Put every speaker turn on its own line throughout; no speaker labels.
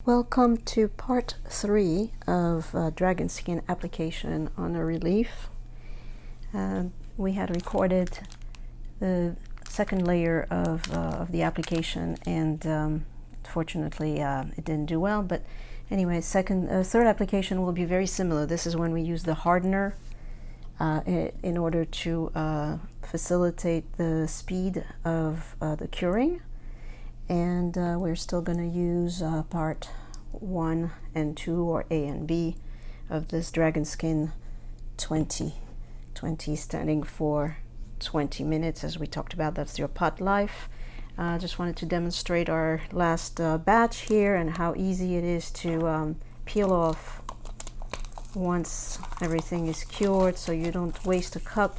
Welcome to part 3 of dragon skin application on a relief. We had recorded the second layer of the application, and fortunately it didn't do well, but anyway, third application will be very similar. This is when we use the hardener in order to facilitate the speed of the curing. And we're still going to use part 1 and 2, or A and B, of this dragon skin 20 standing for 20 minutes, as we talked about. That's your pot life. Just wanted to demonstrate our last batch here and how easy it is to peel off once everything is cured, so you don't waste a cup.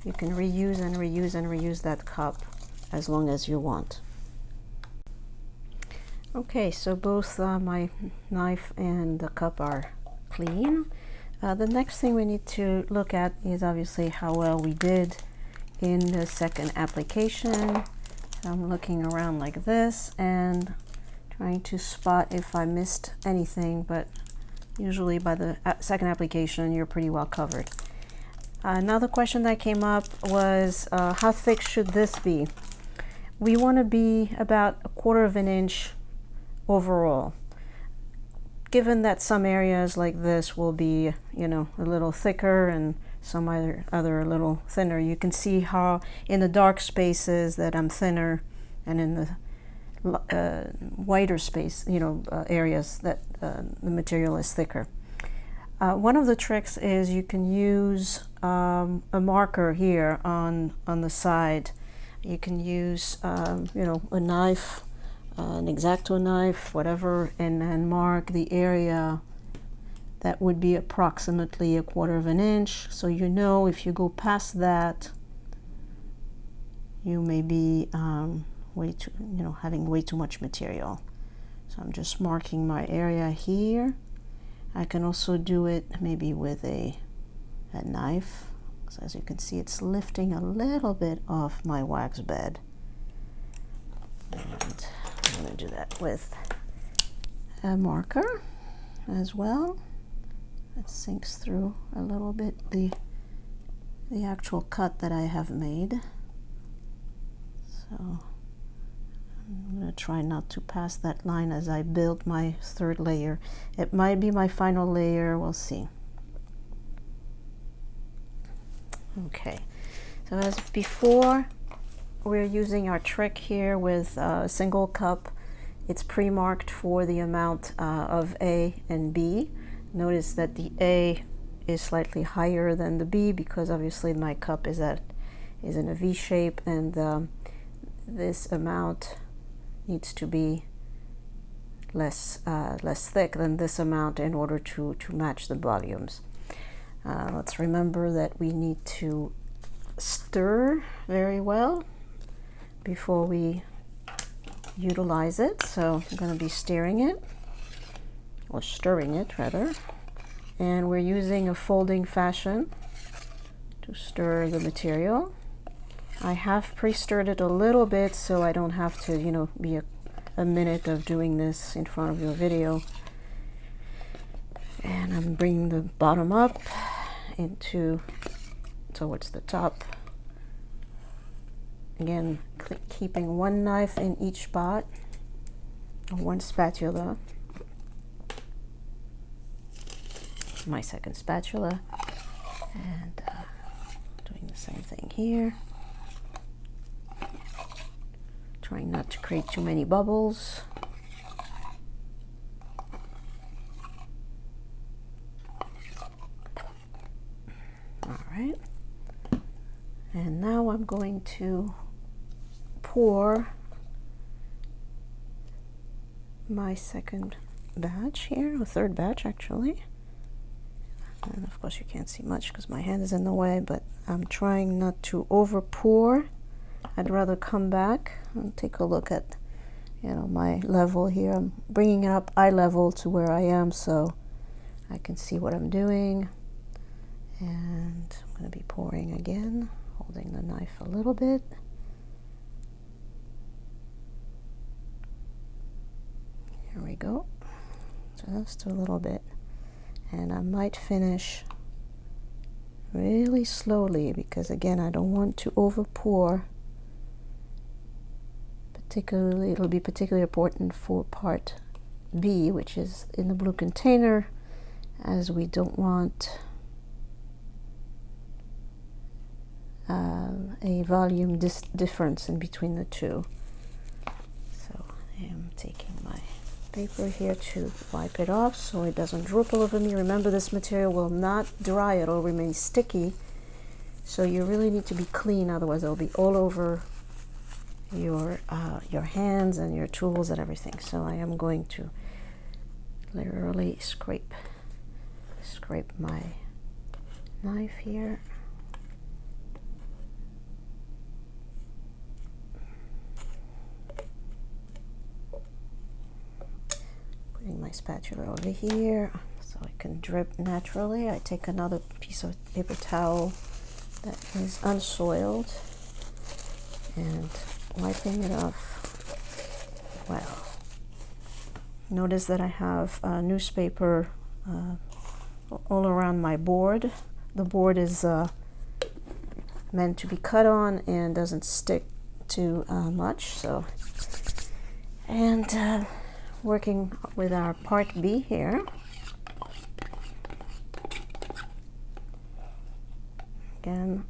You can reuse and reuse and reuse that cup as long as you want. Okay, so both my knife and the cup are clean. The next thing we need to look at is obviously how well we did in the second application. I'm looking around like this and trying to spot if I missed anything, but usually by the second application you're pretty well covered. Another question that came up was how thick should this be? We want to be about 1/4 of an inch overall. Given that some areas like this will be, a little thicker and some other a little thinner, you can see how in the dark spaces that I'm thinner, and in the wider space, areas that the material is thicker. One of the tricks is you can use a marker here on the side. You can use a knife, an X-Acto knife, whatever, and then mark the area that would be approximately 1/4 of an inch. So if you go past that, you may be having way too much material. So I'm just marking my area here. I can also do it maybe with a knife. So as you can see, it's lifting a little bit off my wax bed. And I'm going to do that with a marker as well. It sinks through a little bit the actual cut that I have made. So I'm going to try not to pass that line as I build my third layer. It might be my final layer, we'll see. Okay, so as before, we're using our trick here with a single cup. It's pre-marked for the amount of A and B. Notice that the A is slightly higher than the B because obviously my cup is in a V shape, and this amount needs to be less thick than this amount in order to match the volumes. Let's remember that we need to stir very well before we utilize it. So I'm going to be stirring it rather, and we're using a folding fashion to stir the material. I have pre-stirred it a little bit so I don't have to be a minute of doing this in front of your video. And I'm bringing the bottom up towards the top. Again, keeping one knife in each spot, one spatula, my second spatula, and doing the same thing here. Trying not to create too many bubbles. All right. And now I'm going to pour my second batch here, or third batch actually. And of course you can't see much because my hand is in the way, but I'm trying not to over pour. I'd rather come back and take a look at my level here. I'm bringing it up eye level to where I am so I can see what I'm doing. And I'm going to be pouring again, holding the knife a little bit. Here we go. just a little bit. And I might finish really slowly because, again, I don't want to over pour. Particularly, it'll be particularly important for part B, which is in the blue container, as we don't want a volume difference in between the two. So I am taking my paper here to wipe it off so it doesn't droop all over me. Remember, this material will not dry, it'll remain sticky, so you really need to be clean, otherwise it'll be all over your hands and your tools and everything. So I am going to literally scrape my knife here. Putting my spatula over here so it can drip naturally. I take another piece of paper towel that is unsoiled and wiping it off well. Notice that I have newspaper all around my board. The board is meant to be cut on and doesn't stick too much. So, and working with our part B here. Again,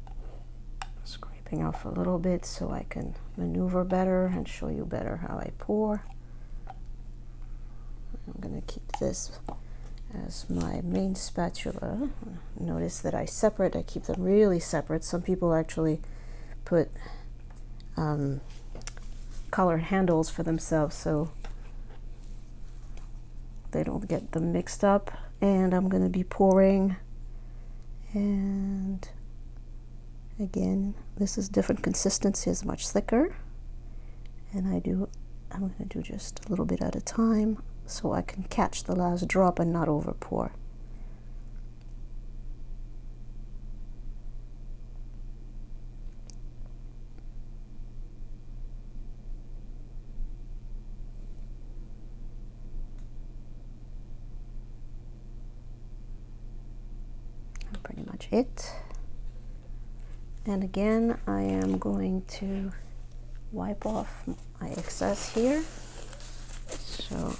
scraping off a little bit so I can maneuver better and show you better how I pour. I'm going to keep this as my main spatula. Notice that I keep them really separate. Some people actually put colored handles for themselves so they don't get them mixed up. And I'm going to be pouring, and again, this is different consistency, is much thicker, and I'm going to do just a little bit at a time so I can catch the last drop and not over pour. Pretty much it. And again, I am going to wipe off my excess here. So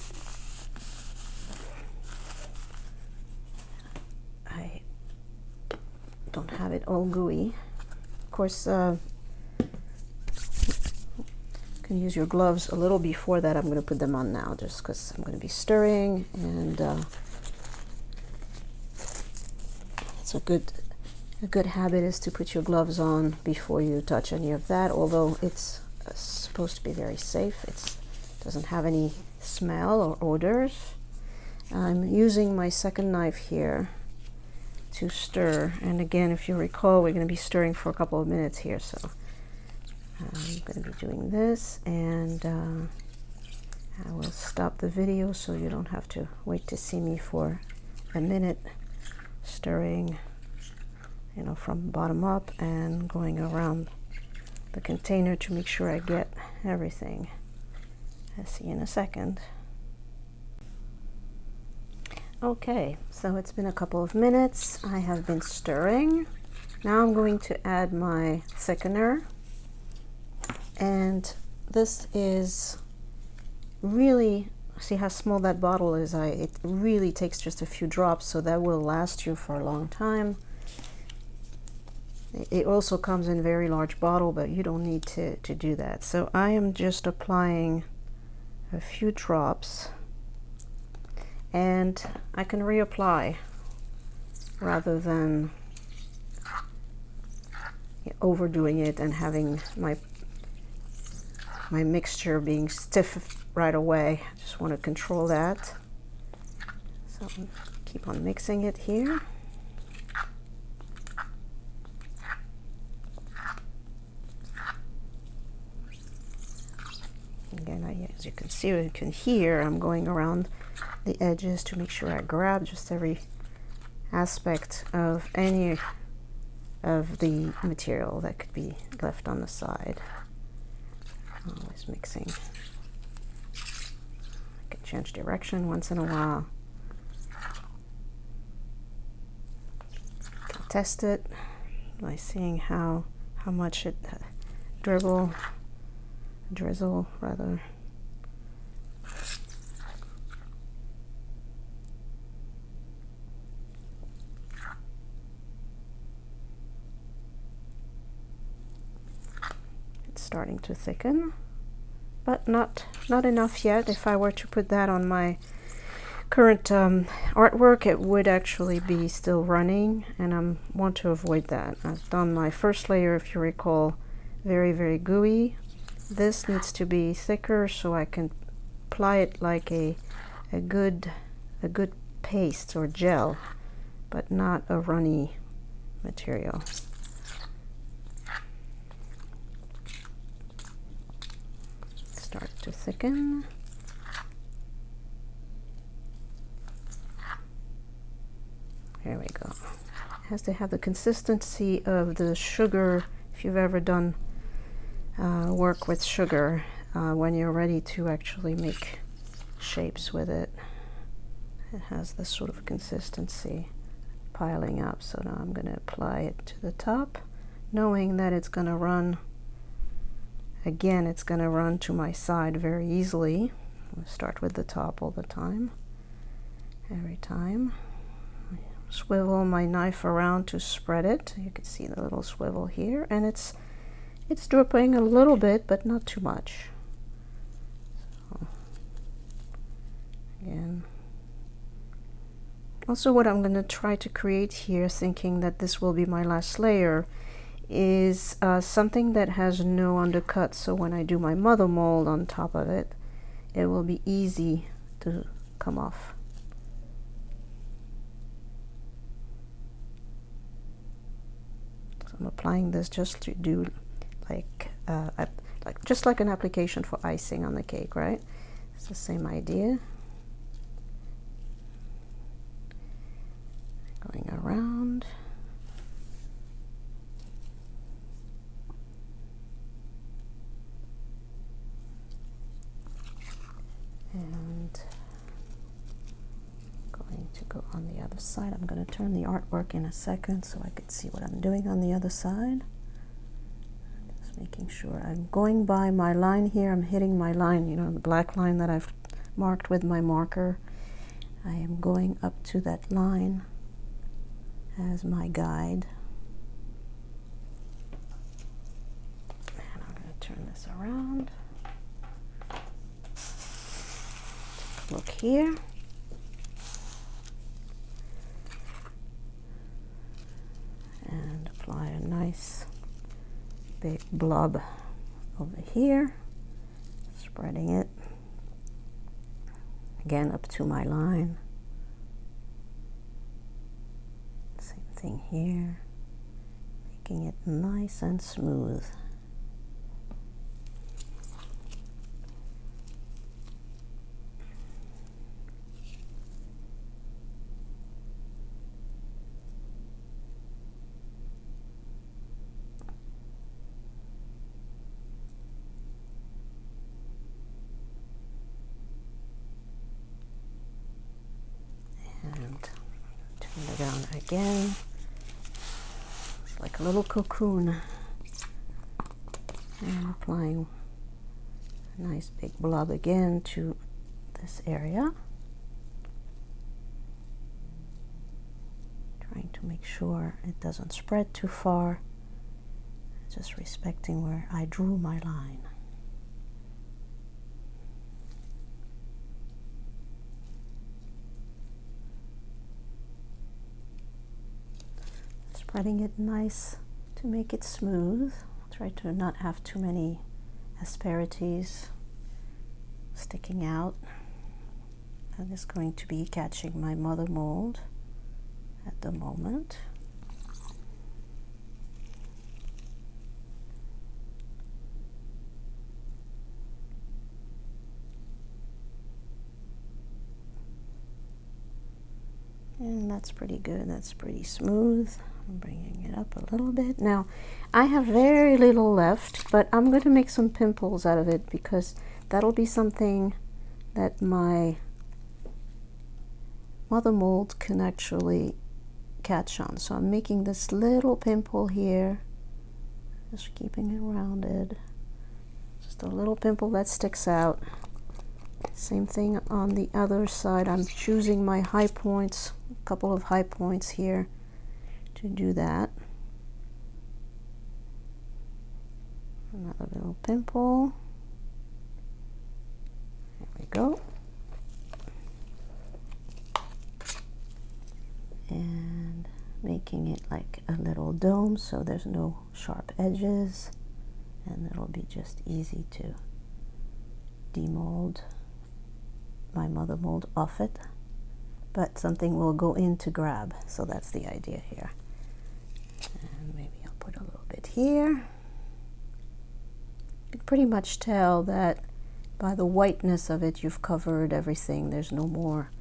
I don't have it all gooey. Of course, you can use your gloves a little before that. I'm going to put them on now just because I'm going to be stirring, and it's a good habit is to put your gloves on before you touch any of that, although it's supposed to be very safe. It doesn't have any smell or odors. I'm using my second knife here to stir, and again, if you recall, we're going to be stirring for a couple of minutes here, so I'm going to be doing this, and I will stop the video so you don't have to wait to see me for a minute stirring, you know, from bottom up and going around the container to make sure I get everything. I'll see you in a second. Okay, so it's been a couple of minutes. I have been stirring. Now I'm going to add my thickener, and this is really, see how small that bottle is. It really takes just a few drops, so that will last you for a long time. It also comes in a very large bottle, but you don't need to do that. So I am just applying a few drops, and I can reapply rather than overdoing it and having my mixture being stiff right away. I just want to control that. So keep on mixing it here. Again, as you can see, you can hear, I'm going around the edges to make sure I grab just every aspect of any of the material that could be left on the side. Always mixing. I can change direction once in a while. test it by seeing how much it drizzle rather. It's starting to thicken, but not enough yet. If I were to put that on my current artwork, it would actually be still running, and I want to avoid that. I've done my first layer, if you recall, very gooey. This needs to be thicker so I can apply it like a good paste or gel, but not a runny material. Start to thicken. There we go. It has to have the consistency of the sugar. If you've ever done work with sugar, when you're ready to actually make shapes with it, it has this sort of consistency piling up. So now I'm going to apply it to the top, knowing that it's going to run, again, it's going to run to my side very easily. I'll start with the top all the time. Every time I swivel my knife around to spread it, you can see the little swivel here, and it's dripping a little bit, but not too much. So, again. Also, what I'm going to try to create here, thinking that this will be my last layer, is something that has no undercut. So when I do my mother mold on top of it, it will be easy to come off. So I'm applying this just to do like just like an application for icing on the cake, right? It's the same idea. Going around. And going to go on the other side. I'm going to turn the artwork in a second so I can see what I'm doing on the other side. Just making sure I'm going by my line here. I'm hitting my line, you know, the black line that I've marked with my marker. I am going up to that line as my guide. And I'm going to turn this around. Look here. And apply a nice big blob over here, spreading it again up to my line. Same thing here, making it nice and smooth. And turn it around again. It's like a little cocoon. And applying a nice big blob again to this area. Trying to make sure it doesn't spread too far. Just respecting where I drew my line. Spreading it nice to make it smooth. Try to not have too many asperities sticking out. I'm just going to be catching my mother mold at the moment. And that's pretty good, that's pretty smooth. I'm bringing it up a little bit. Now, I have very little left, but I'm going to make some pimples out of it because that'll be something that my mother mold can actually catch on. So I'm making this little pimple here, just keeping it rounded. Just a little pimple that sticks out. Same thing on the other side. I'm choosing my high points, a couple of high points here to do that. Another little pimple. There we go. And making it like a little dome so there's no sharp edges, and it'll be just easy to demold my mother mold off it, but something will go in to grab, so that's the idea here. And maybe I'll put a little bit here. You can pretty much tell that by the whiteness of it you've covered everything. There's no more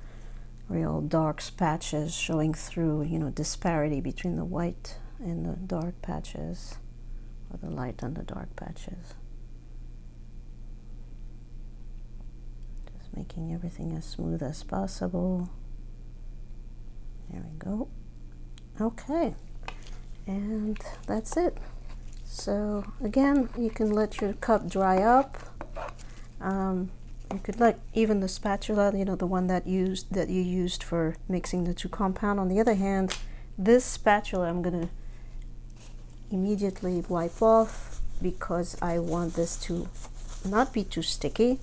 real dark patches showing through, you know, disparity between the white and the dark patches, or the light and the dark patches. Just making everything as smooth as possible. There we go. Okay, and that's it. So again, you can let your cup dry up. You could let even the spatula, you know, the one that you used for mixing the two compound. On the other hand, this spatula I'm going to immediately wipe off because I want this to not be too sticky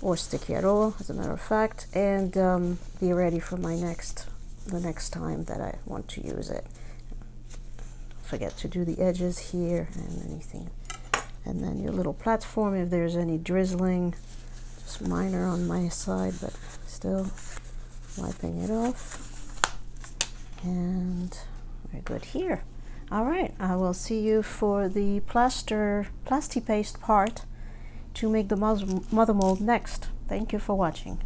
or sticky at all, as a matter of fact, and be ready for the next time that I want to use it. Don't forget to do the edges here and anything, and then your little platform, if there's any drizzling, just minor on my side, but still wiping it off. And we're good here. All right, I will see you for the Plasti-Paste part to make the mother mold next. Thank you for watching.